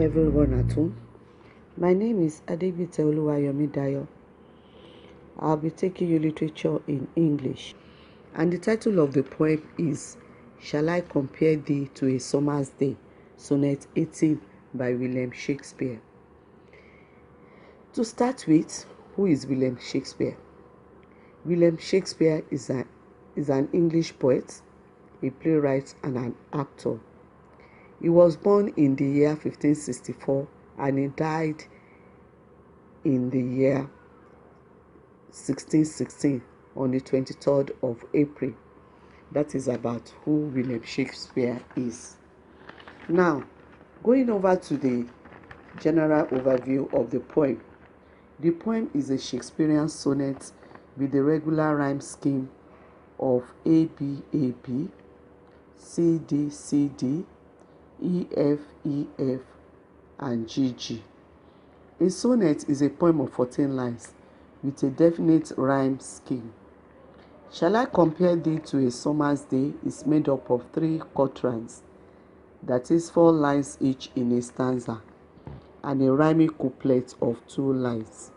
everyone at home. My name is Adebite Oluwayomi. I'll be taking you literature in English. And the title of the poem is Shall I Compare Thee to a Summer's Day? Sonnet 18 by William Shakespeare. To start with, who is William Shakespeare? William Shakespeare is an English poet, a playwright, and an actor. He was born in the year 1564 and he died in the year 1616 on the 23rd of April. That is about who William Shakespeare is. Now, going over to the general overview of the poem. The poem is a Shakespearean sonnet with the regular rhyme scheme of A B A B, C D C D, E F E F, and G G. A sonnet is a poem of 14 lines with a definite rhyme scheme. Shall I Compare Thee to a Summer's Day is made up of 3 quatrains, that is 4 lines each in a stanza, and a rhyming couplet of 2 lines.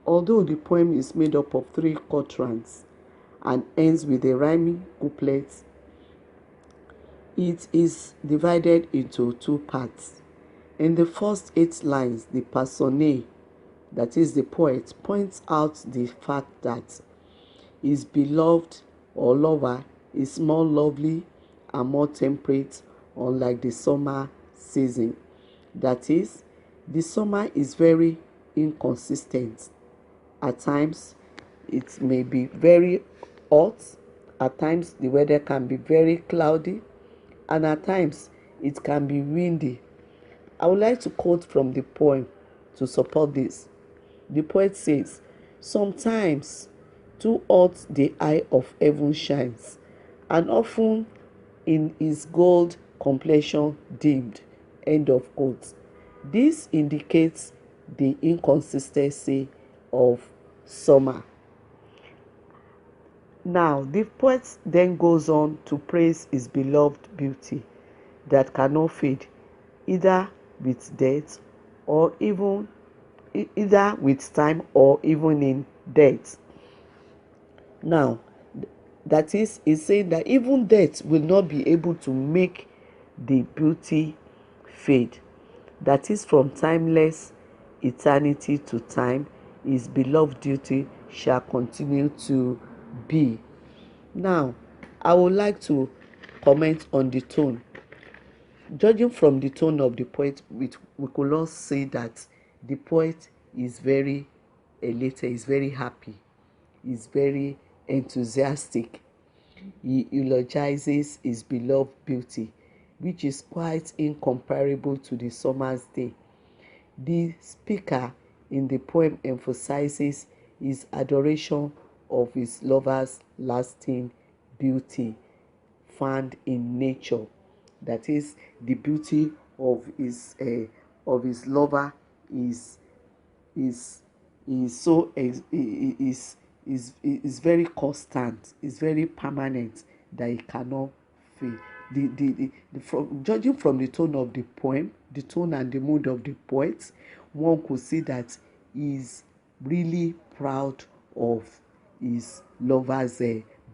Although the poem is made up of 3 quatrains and ends with a rhyming couplet, it is divided into 2 parts. In the first 8 lines, the personae, that is the poet, points out the fact that his beloved or lover is more lovely and more temperate, unlike the summer season. That is, the summer is very inconsistent. At times, it may be very hot. At times, the weather can be very cloudy. And at times, it can be windy. I would like to quote from the poem to support this. The poet says, "Sometimes too hot the eye of heaven shines, and often in his gold complexion dimmed." End of quote. This indicates the inconsistency of summer. Now, the poet then goes on to praise his beloved beauty that cannot fade, either with death or either with time or even in death. Now, that is, he's saying that even death will not be able to make the beauty fade. That is, from timeless eternity to time, his beloved beauty shall continue to be. Now, I would like to comment on the tone. Judging from the tone of the poet, we could all say that the poet is very elated, is very happy, is very enthusiastic. He eulogizes his beloved beauty, which is quite incomparable to the summer's day. The speaker in the poem emphasizes his adoration of his lover's lasting beauty found in nature. That is, the beauty of his lover is so is very constant, is very permanent, that it cannot fail. Judging from the tone of the poem, the tone and the mood of the poet, one could see that he is really proud of his lover's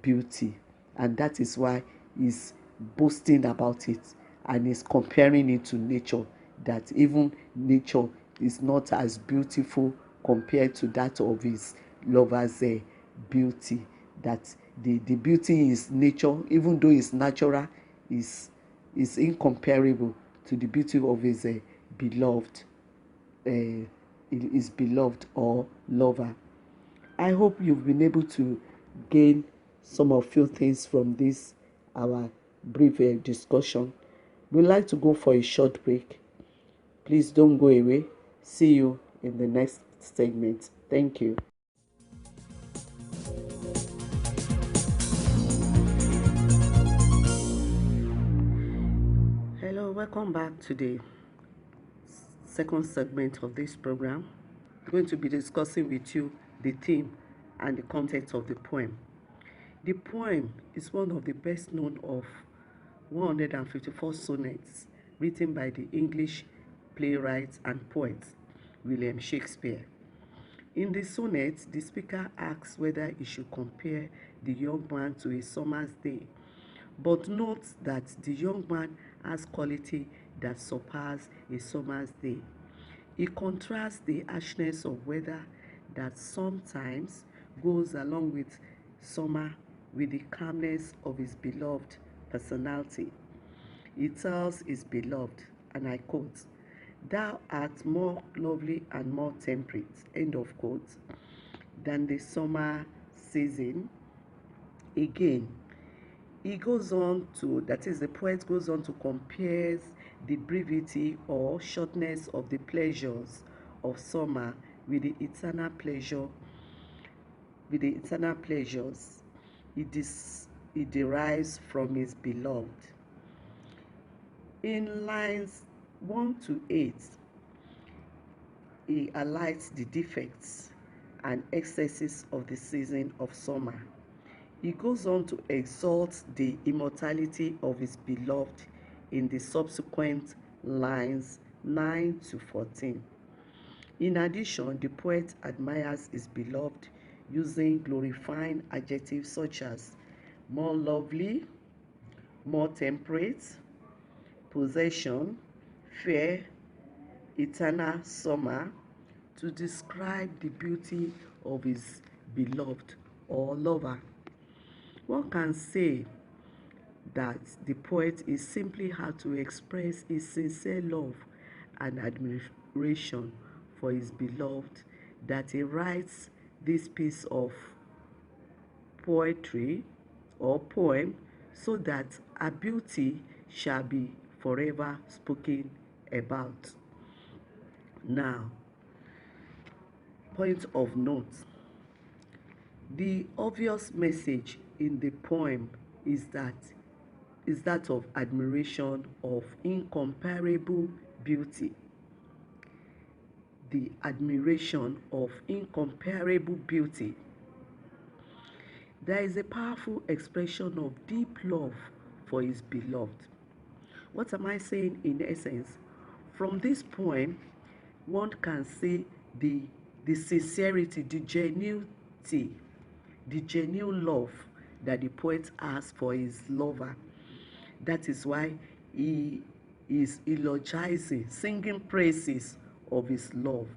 beauty, and that is why he's boasting about it and is comparing it to nature, that even nature is not as beautiful compared to that of his lover's beauty. That the beauty is nature, even though it's natural, is incomparable to the beauty of his beloved or lover. I hope you've been able to gain some of few things from this our brief discussion. We'd like to go for a short break. Please don't go away. See you in the next segment. Thank you. Hello, welcome back to the second segment of this program. I'm going to be discussing with you the theme and the content of the poem. The poem is one of the best known of 154 sonnets written by the English playwright, and poet William Shakespeare. In the sonnet, the speaker asks whether he should compare the young man to a summer's day, but notes that the young man has quality that surpass a summer's day. He contrasts the harshness of weather that sometimes goes along with summer with the calmness of his beloved personality. He tells his beloved, and I quote, "Thou art more lovely and more temperate," end of quote, than the summer season. Again, he goes on to, that is, the poet goes on to compare the brevity or shortness of the pleasures of summer with the eternal pleasure, with the eternal pleasures he derives from his beloved. In lines 1 to 8, he highlights the defects and excesses of the season of summer. He goes on to exalt the immortality of his beloved in the subsequent lines 9 to 14. In addition, the poet admires his beloved using glorifying adjectives such as more lovely, more temperate, possession, fair, eternal summer to describe the beauty of his beloved or lover. One can say that the poet is simply how to express his sincere love and admiration for his beloved, that he writes this piece of poetry or poem so that her beauty shall be forever spoken about. Now, point of note, the obvious message in the poem is that of admiration of incomparable beauty. The admiration of incomparable beauty. There is a powerful expression of deep love for his beloved. What am I saying in essence? From this poem, one can see the sincerity, the genuinity, the genuine love that the poet has for his lover. That is why he is eulogizing, singing praises of his love.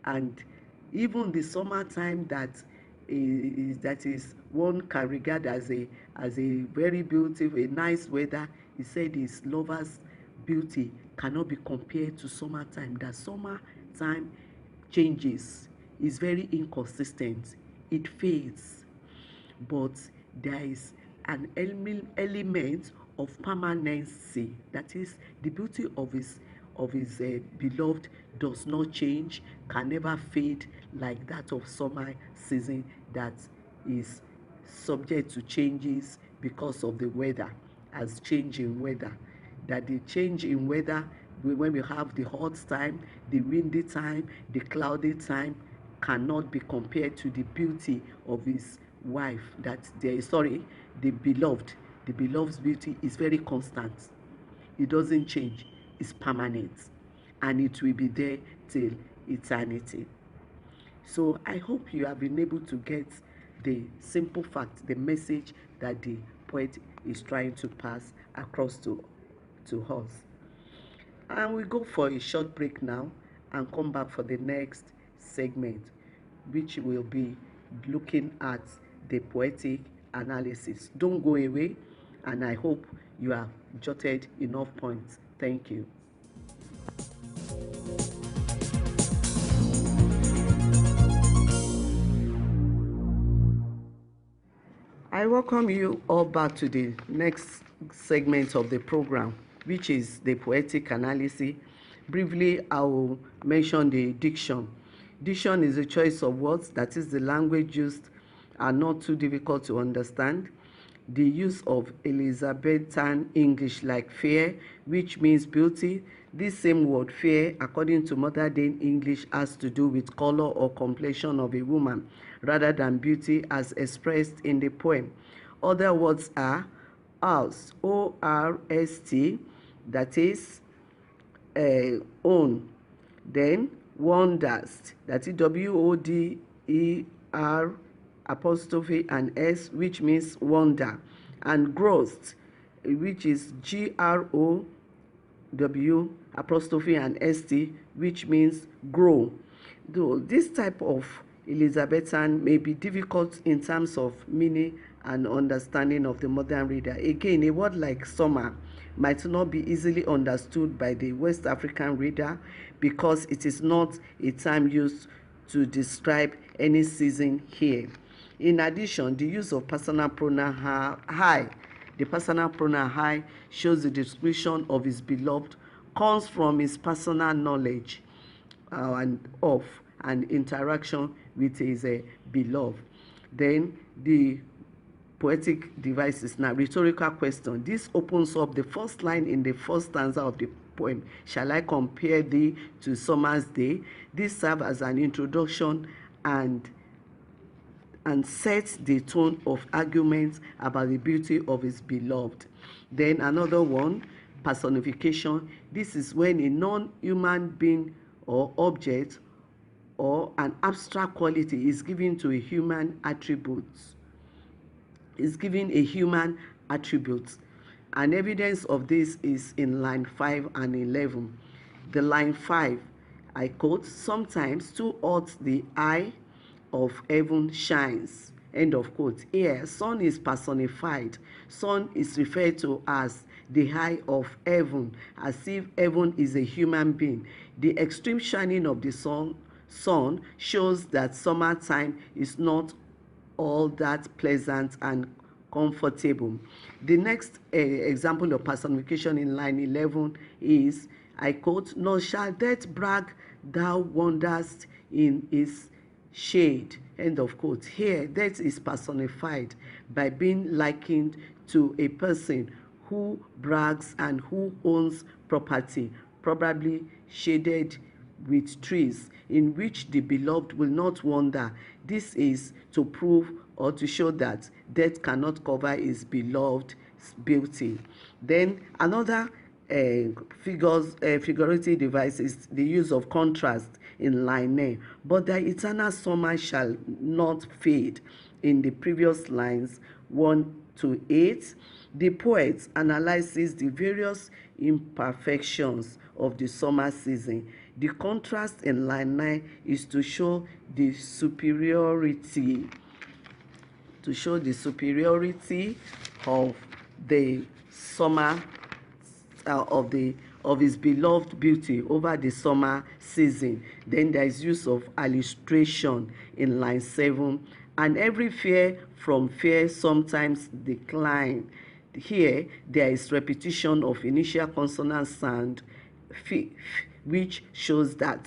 And even the summertime that is one can regard as a very beautiful, a nice weather, he said his lover's beauty cannot be compared to summertime. That summertime changes, is very inconsistent, it fades, but there is an element of permanency. That is, the beauty of his beloved does not change, can never fade like that of summer season that is subject to changes because of the weather, as change in weather. That the change in weather, when we have the hot time, the windy time, the cloudy time, cannot be compared to the beauty of his wife. That there is, the beloved's beauty is very constant. It doesn't change, it's permanent, and it will be there till eternity. So I hope you have been able to get the simple fact, the message that the poet is trying to pass across to us. And we go for a short break now and come back for the next segment, which will be looking at the poetic analysis. Don't go away, and I hope you have jotted enough points. Thank you. I welcome you all back to the next segment of the program, which is the poetic analysis. Briefly, I will mention the diction. Diction is a choice of words, that is, the language used are not too difficult to understand. The use of Elizabethan English like fair, which means beauty. This same word fair, according to modern day English, has to do with color or complexion of a woman rather than beauty as expressed in the poem. Other words are Orst, Orst, that is own. Then wonders, that is WODER apostrophe and S, which means wonder, and growth, which is GROW apostrophe and ST, which means grow. Though this type of Elizabethan may be difficult in terms of meaning and understanding of the modern reader. Again, a word like summer might not be easily understood by the West African reader because it is not a term used to describe any season here. In addition, the use of personal pronoun I, the personal pronoun I, shows the description of his beloved comes from his personal knowledge and interaction with his beloved. Then the poetic devices. Now, rhetorical question. This opens up the first line in the first stanza of the poem. Shall I compare thee to summer's day? This serves as an introduction and sets the tone of argument about the beauty of his beloved. Then another one, personification. This is when a non-human being or object or an abstract quality is given to a human attribute. Is given a human attribute. And evidence of this is in line 5 and 11. The line 5, I quote, sometimes towards the eye of heaven shines. End of quote. Here, sun is personified. Sun is referred to as the eye of heaven, as if heaven is a human being. The extreme shining of the sun shows that summertime is not all that pleasant and comfortable. The next example of personification in line 11 is, I quote, nor shall death brag thou wanderest in his shade. End of quote. Here, death is personified by being likened to a person who brags and who owns property, probably shaded with trees, in which the beloved will not wander. This is to prove or to show that death cannot cover his beloved's beauty. Then another figurative device is the use of contrast in line 9. But the eternal summer shall not fade. In the previous lines 1 to 8, the poet analyzes the various imperfections of the summer season. The contrast in line 9 is to show the superiority of the summer of his beloved beauty over the summer season. Then there is use of alliteration in line 7. And every fear from fear sometimes decline. Here there is repetition of initial consonant sound, which shows the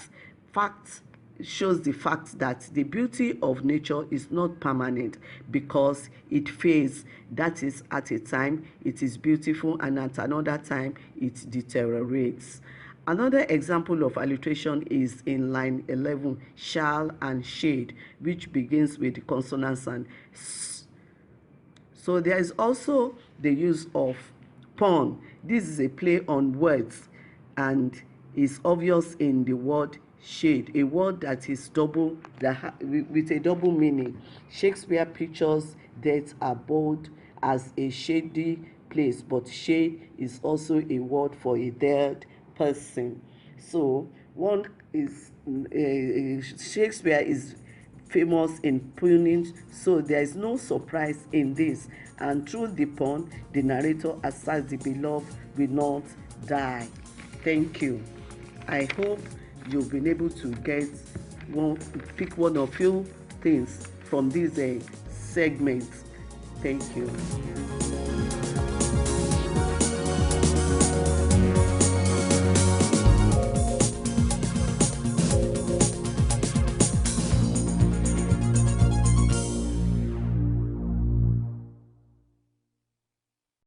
fact that the beauty of nature is not permanent because it fades. That is, at a time it is beautiful and at another time it deteriorates. Another example of alliteration is in line 11, shall and shade, which begins with the consonant sound. So there is also the use of pun. This is a play on words and is obvious in the word shade, a word that is with a double meaning. Shakespeare pictures death abode as a shady place, but shade is also a word for a dead person. So one is Shakespeare is famous in punning, so there is no surprise in this. And through the pun, the narrator asserts the beloved will not die. Thank you. I hope you've been able to pick one or few things from these segments. Thank you.